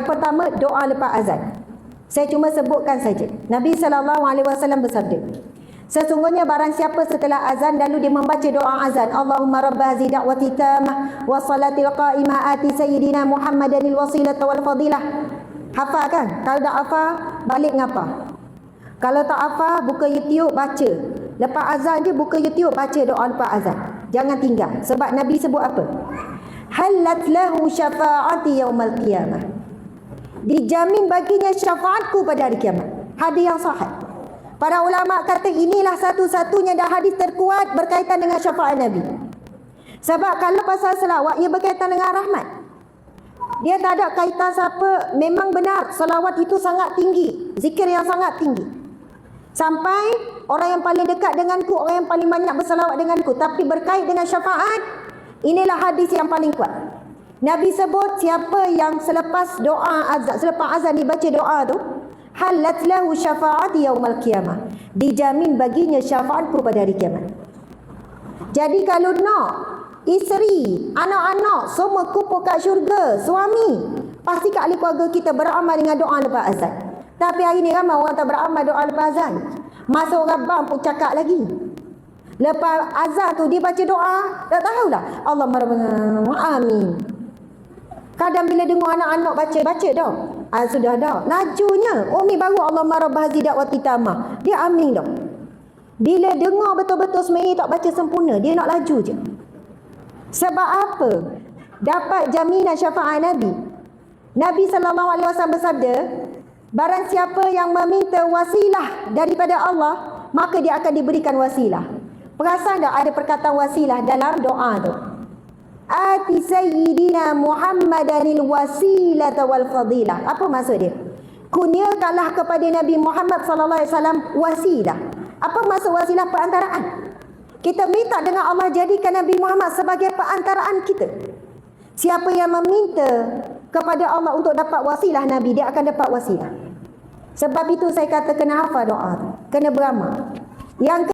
Yang pertama, doa lepas azan. Saya cuma sebutkan saja. Nabi SAW bersabda, sesungguhnya barang siapa setelah azan lalu dia membaca doa azan, Allahumma rabba hazi da'wati tamah wa salatil qa'imah ati sayyidina Muhammadanil wasilata wal fadilah. Hafal kan? Kalau tak hafal, balik ngapa? Kalau tak hafal, buka YouTube, baca. Lepas azan dia buka YouTube, baca doa lepas azan. Jangan tinggal. Sebab Nabi sebut apa? Halat lahu syafa'ati yaumal qiyamah. Dijamin baginya syafaatku pada hari kiamat. Hadis yang sahih. Para ulama kata inilah satu-satunya dah hadis terkuat berkaitan dengan syafaat Nabi. Sebab kalau pasal selawat, ia berkaitan dengan rahmat. Dia tak ada kaitan siapa. Memang benar, selawat itu sangat tinggi. Zikir yang sangat tinggi. Sampai orang yang paling dekat denganku, orang yang paling banyak berselawat denganku. Tapi berkait dengan syafaat, inilah hadis yang paling kuat. Nabi sebut siapa yang selepas doa azan, selepas azan dibaca doa tu, halat lahu syafa'ati yaumal qiyamah. Dijamin baginya syafaatku pada hari kiamat. Jadi kalau nak isteri, anak-anak semua kumpul kat syurga, suami, pasti kat ahli keluarga kita beramal dengan doa lepas azan. Tapi hari ni ramai orang tak beramal doa lepas azan. Masa orang bang pun cakap lagi. Lepas azan tu dia baca doa, tak tahulah. Allahumma amin. Kadang bila dengar anak-anak baca dah. Sudah dah. Lajunya. Umi baru Allahumma rabb hazi da'wati tamah. Dia amin dah. Bila dengar betul-betul sebenarnya tak baca sempurna, dia nak laju je. Sebab apa? Dapat jaminan syafaat Nabi. Nabi SAW bersabda, barang siapa yang meminta wasilah daripada Allah, maka dia akan diberikan wasilah. Perasan tak ada perkataan wasilah dalam doa tu? Ati sayyidina Muhammadanil wasilata wal fadilah. Apa maksud dia? Kurniakanlah kepada Nabi Muhammad SAW wasilah. Apa maksud wasilah? Perantaraan. Kita minta dengan Allah jadikan Nabi Muhammad sebagai perantaraan kita. Siapa yang meminta kepada Allah untuk dapat wasilah Nabi, dia akan dapat wasilah. Sebab itu saya kata kena hafal doa tu. Kena beramal. Yang